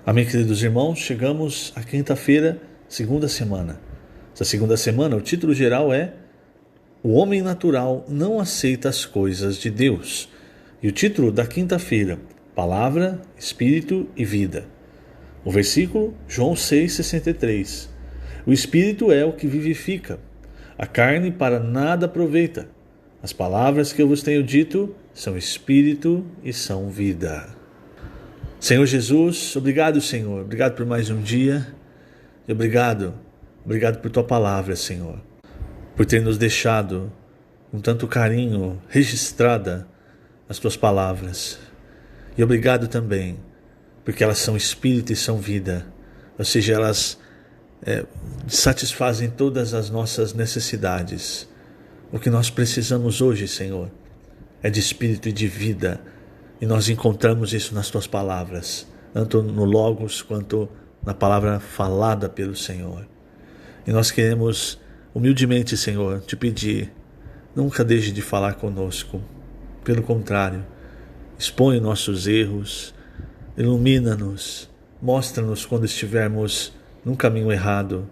Amém, queridos irmãos, chegamos à quinta-feira, segunda semana. Essa segunda semana, o título geral é O Homem Natural Não Aceita as Coisas de Deus. E o título da quinta-feira, Palavra, Espírito e Vida. O versículo, João 6,63. O Espírito é o que vivifica, a carne para nada aproveita. As palavras que eu vos tenho dito são Espírito e são vida. Senhor Jesus, obrigado, Senhor. Obrigado por mais um dia. E obrigado por tua palavra, Senhor. Por ter nos deixado com tanto carinho registrada as tuas palavras. E obrigado também, porque elas são espírito e são vida. Ou seja, elas satisfazem todas as nossas necessidades. O que nós precisamos hoje, Senhor, é de espírito e de vida. E nós encontramos isso nas tuas palavras, tanto no Logos quanto na palavra falada pelo Senhor. E nós queremos humildemente, Senhor, te pedir, nunca deixe de falar conosco. Pelo contrário, expõe nossos erros, ilumina-nos, mostra-nos quando estivermos num caminho errado.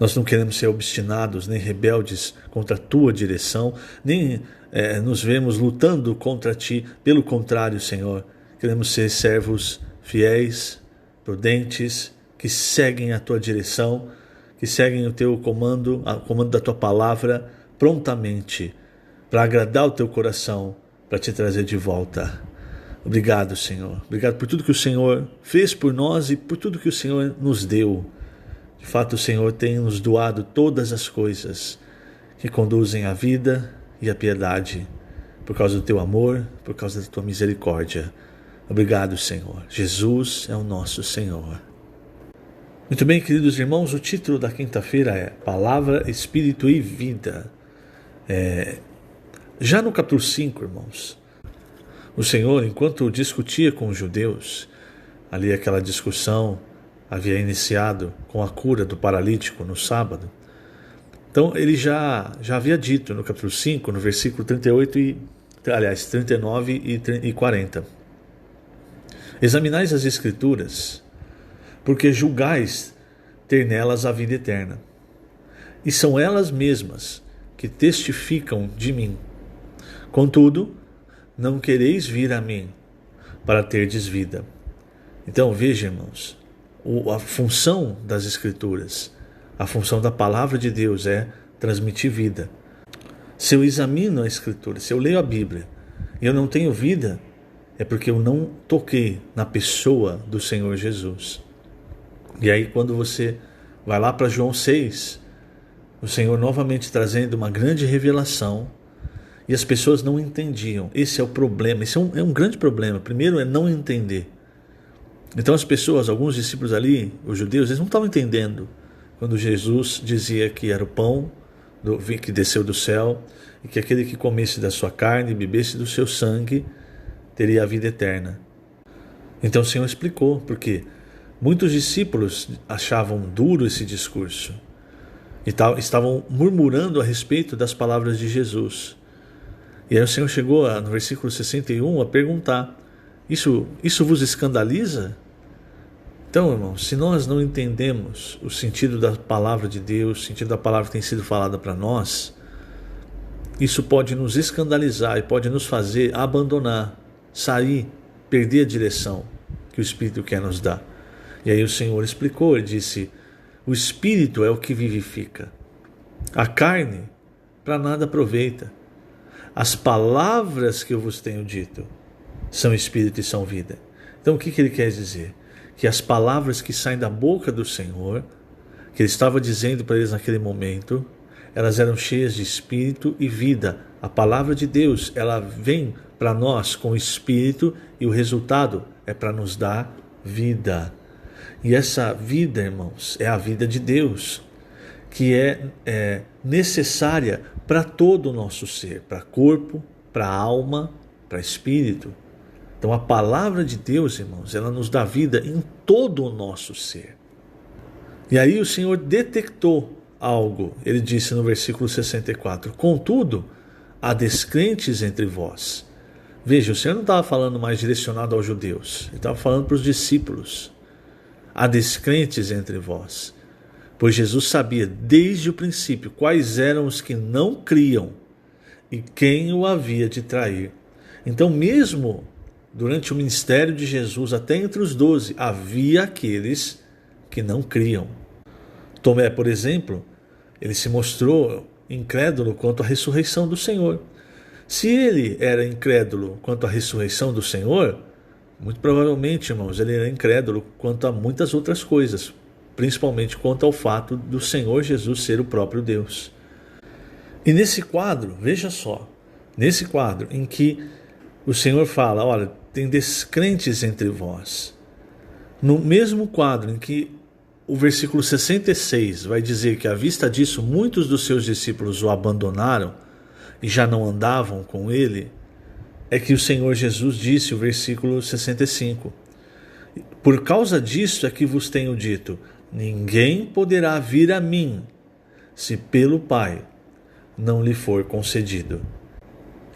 Nós não queremos ser obstinados, nem rebeldes contra a tua direção, nem nos vemos lutando contra ti. Pelo contrário, Senhor, queremos ser servos fiéis, prudentes, que seguem a tua direção, que seguem o teu comando, o comando da tua palavra, prontamente, para agradar o teu coração, para te trazer de volta. Obrigado, Senhor. Obrigado por tudo que o Senhor fez por nós e por tudo que o Senhor nos deu. De fato, o Senhor tem nos doado todas as coisas que conduzem à vida e à piedade, por causa do teu amor, por causa da tua misericórdia. Obrigado, Senhor. Jesus é o nosso Senhor. Muito bem, queridos irmãos, o título da quinta-feira é Palavra, Espírito e Vida. Já no capítulo 5, irmãos, o Senhor, enquanto discutia com os judeus, ali aquela discussão havia iniciado com a cura do paralítico no sábado. Então ele já havia dito no capítulo 5, no versículo 39 e 40. Examinais as Escrituras, porque julgais ter nelas a vida eterna. E são elas mesmas que testificam de mim. Contudo, não quereis vir a mim para terdes vida. Então veja, irmãos, a função das Escrituras, a função da palavra de Deus é transmitir vida. Se eu examino a Escritura, se eu leio a Bíblia e eu não tenho vida, é porque eu não toquei na pessoa do Senhor Jesus. E aí quando você vai lá para João 6, o Senhor novamente trazendo uma grande revelação, e as pessoas não entendiam. Esse é o problema, esse é um grande problema. Primeiro é não entender. Então as pessoas, alguns discípulos ali, os judeus, eles não estavam entendendo quando Jesus dizia que era o pão que desceu do céu e que aquele que comesse da sua carne e bebesse do seu sangue teria a vida eterna. Então o Senhor explicou, porque muitos discípulos achavam duro esse discurso e estavam murmurando a respeito das palavras de Jesus. E aí o Senhor chegou no versículo 61 a perguntar: Isso vos escandaliza? Então, irmãos, se nós não entendemos o sentido da palavra de Deus, o sentido da palavra que tem sido falada para nós, isso pode nos escandalizar e pode nos fazer abandonar, sair, perder a direção que o Espírito quer nos dar. E aí o Senhor explicou, ele disse: o Espírito é o que vivifica, a carne para nada aproveita. As palavras que eu vos tenho dito são Espírito e são vida. Então o que ele quer dizer? Que as palavras que saem da boca do Senhor, que ele estava dizendo para eles naquele momento, elas eram cheias de Espírito e vida. A palavra de Deus, ela vem para nós com Espírito e o resultado é para nos dar vida. E essa vida, irmãos, é a vida de Deus, que é necessária para todo o nosso ser, para corpo, para alma, para espírito. Então a palavra de Deus, irmãos, ela nos dá vida em todo o nosso ser. E aí o Senhor detectou algo. Ele disse no versículo 64, contudo, há descrentes entre vós. Veja, o Senhor não estava falando mais direcionado aos judeus, ele estava falando para os discípulos. há descrentes entre vós. Pois Jesus sabia desde o princípio quais eram os que não criam e quem o havia de trair. Então, mesmo durante o ministério de Jesus, até entre os 12, havia aqueles que não criam. Tomé, por exemplo, ele se mostrou incrédulo quanto à ressurreição do Senhor. Se ele era incrédulo quanto à ressurreição do Senhor, muito provavelmente, irmãos, ele era incrédulo quanto a muitas outras coisas, principalmente quanto ao fato do Senhor Jesus ser o próprio Deus. E nesse quadro, veja só, nesse quadro em que o Senhor fala, olha, tem descrentes entre vós. No mesmo quadro em que o versículo 66 vai dizer que à vista disso muitos dos seus discípulos o abandonaram e já não andavam com ele, é que o Senhor Jesus disse, o versículo 65, por causa disso é que vos tenho dito, ninguém poderá vir a mim se pelo Pai não lhe for concedido.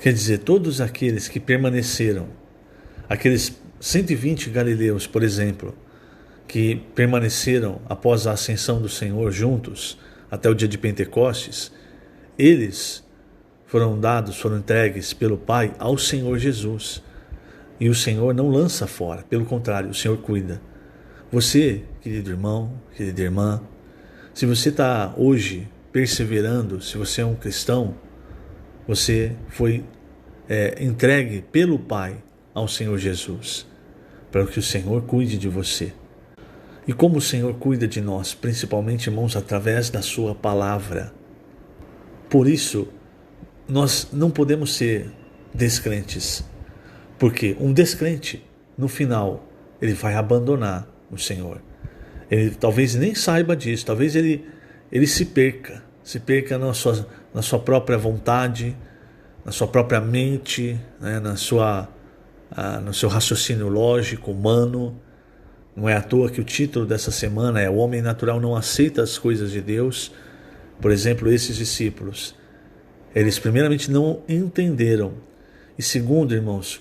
Quer dizer, todos aqueles que permaneceram, aqueles 120 galileus, por exemplo, que permaneceram após a ascensão do Senhor juntos até o dia de Pentecostes, eles foram entregues pelo Pai ao Senhor Jesus. E o Senhor não lança fora, pelo contrário, o Senhor cuida. Você, querido irmão, querida irmã, se você está hoje perseverando, se você é um cristão, você foi entregue pelo Pai ao Senhor Jesus, para que o Senhor cuide de você. E como o Senhor cuida de nós, principalmente, irmãos, através da sua palavra. Por isso, nós não podemos ser descrentes, porque um descrente, no final, ele vai abandonar o Senhor. Ele talvez nem saiba disso, talvez ele se perca na sua própria vontade, na sua própria mente, né, no seu raciocínio lógico, humano. Não é à toa que o título dessa semana é O Homem Natural Não Aceita as Coisas de Deus. Por exemplo, esses discípulos, eles primeiramente não entenderam. E segundo, irmãos,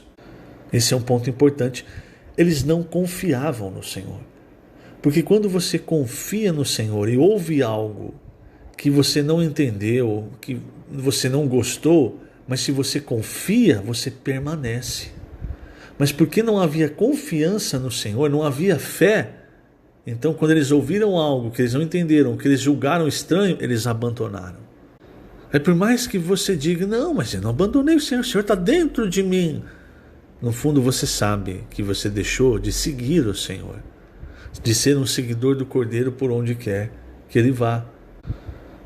esse é um ponto importante, eles não confiavam no Senhor. Porque quando você confia no Senhor e ouve algo que você não entendeu, que você não gostou, mas se você confia, você permanece. Mas porque não havia confiança no Senhor, não havia fé, então quando eles ouviram algo que eles não entenderam, que eles julgaram estranho, eles abandonaram. É por mais que você diga, não, mas eu não abandonei o Senhor está dentro de mim. No fundo você sabe que você deixou de seguir o Senhor, de ser um seguidor do Cordeiro por onde quer que ele vá.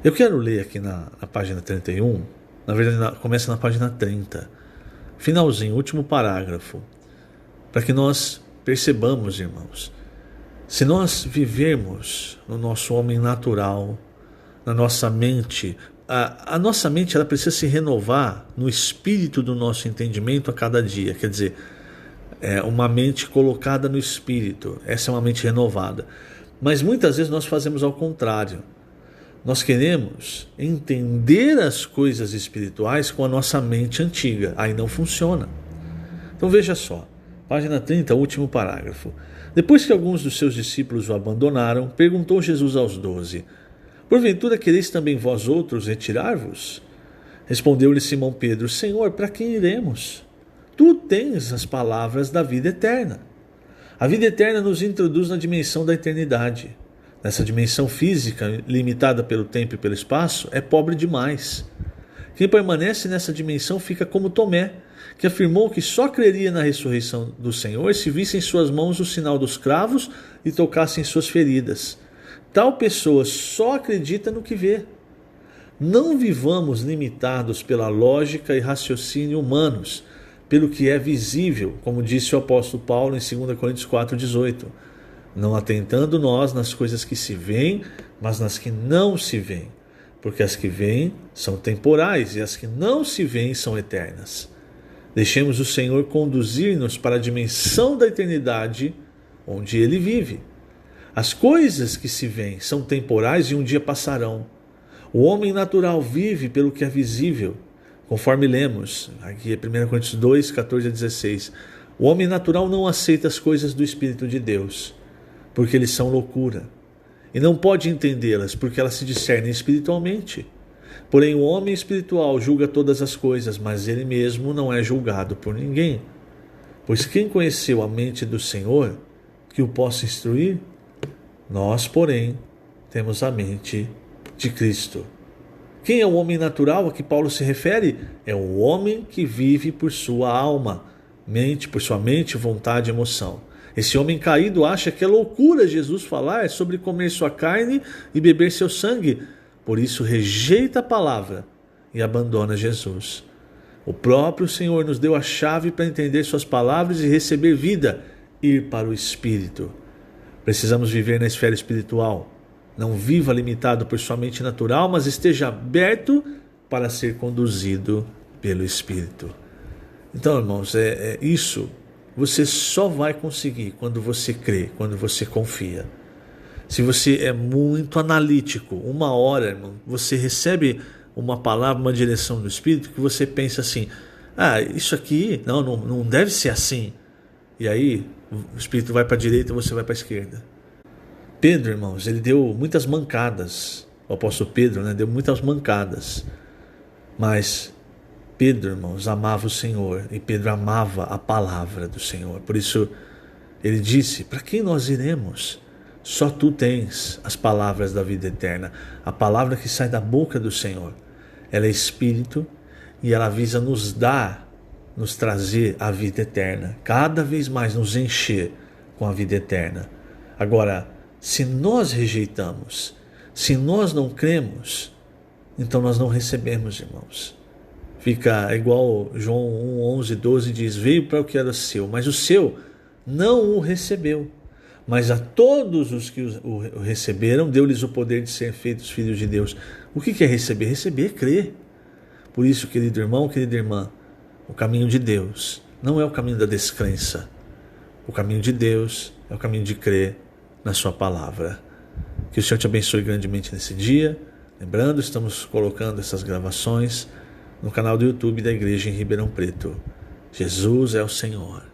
Eu quero ler aqui na página 31, na verdade começa na página 30, finalzinho, último parágrafo, para que nós percebamos, irmãos, se nós vivermos no nosso homem natural, na nossa mente, a nossa mente ela precisa se renovar no espírito do nosso entendimento a cada dia, quer dizer, uma mente colocada no espírito, essa é uma mente renovada. Mas muitas vezes nós fazemos ao contrário, nós queremos entender as coisas espirituais com a nossa mente antiga, aí não funciona. Então veja só, página 30, último parágrafo. Depois que alguns dos seus discípulos o abandonaram, perguntou Jesus aos 12, porventura quereis também vós outros retirar-vos? Respondeu-lhe Simão Pedro, Senhor, para quem iremos? Tu tens as palavras da vida eterna. A vida eterna nos introduz na dimensão da eternidade. Nessa dimensão física, limitada pelo tempo e pelo espaço, é pobre demais. Quem permanece nessa dimensão fica como Tomé, que afirmou que só creria na ressurreição do Senhor se visse em suas mãos o sinal dos cravos e tocasse em suas feridas. Tal pessoa só acredita no que vê. Não vivamos limitados pela lógica e raciocínio humanos, pelo que é visível, como disse o apóstolo Paulo em 2 Coríntios 4,18. Não atentando nós nas coisas que se veem, mas nas que não se veem. Porque as que veem são temporais e as que não se veem são eternas. Deixemos o Senhor conduzir-nos para a dimensão da eternidade onde Ele vive. As coisas que se veem são temporais e um dia passarão. O homem natural vive pelo que é visível, conforme lemos, aqui é 1 Coríntios 2, 14 a 16. O homem natural não aceita as coisas do Espírito de Deus, porque eles são loucura, e não pode entendê-las, porque elas se discernem espiritualmente. Porém, o homem espiritual julga todas as coisas, mas ele mesmo não é julgado por ninguém. Pois quem conheceu a mente do Senhor, que o possa instruir? Nós, porém, temos a mente de Cristo. Quem é o homem natural a que Paulo se refere? É o homem que vive por sua alma, por sua mente, vontade e emoção. Esse homem caído acha que é loucura Jesus falar sobre comer sua carne e beber seu sangue. Por isso rejeita a palavra e abandona Jesus. O próprio Senhor nos deu a chave para entender suas palavras e receber vida, ir para o Espírito. Precisamos viver na esfera espiritual. Não viva limitado por sua mente natural, mas esteja aberto para ser conduzido pelo Espírito. Então, irmãos, isso você só vai conseguir quando você crê, quando você confia. Se você é muito analítico, uma hora, irmão, você recebe uma palavra, uma direção do Espírito que você pensa assim, isso aqui não deve ser assim. E aí o Espírito vai para a direita e você vai para a esquerda. Pedro, irmãos, ele deu muitas mancadas. O apóstolo Pedro, deu muitas mancadas. Mas Pedro, irmãos, amava o Senhor. E Pedro amava a palavra do Senhor. Por isso ele disse, para quem nós iremos? Só tu tens as palavras da vida eterna. A palavra que sai da boca do Senhor. Ela é Espírito e ela visa nos trazer a vida eterna. Cada vez mais nos encher com a vida eterna. Agora, se nós rejeitamos, se nós não cremos, então nós não recebemos, irmãos. Fica igual João 1, 11, 12 diz, veio para o que era seu, mas o seu não o recebeu. Mas a todos os que o receberam, deu-lhes o poder de serem feitos filhos de Deus. O que é receber? Receber é crer. Por isso, querido irmão, querida irmã, o caminho de Deus não é o caminho da descrença. O caminho de Deus é o caminho de crer na sua palavra. Que o Senhor te abençoe grandemente nesse dia. Lembrando, estamos colocando essas gravações no canal do YouTube da Igreja em Ribeirão Preto. Jesus é o Senhor.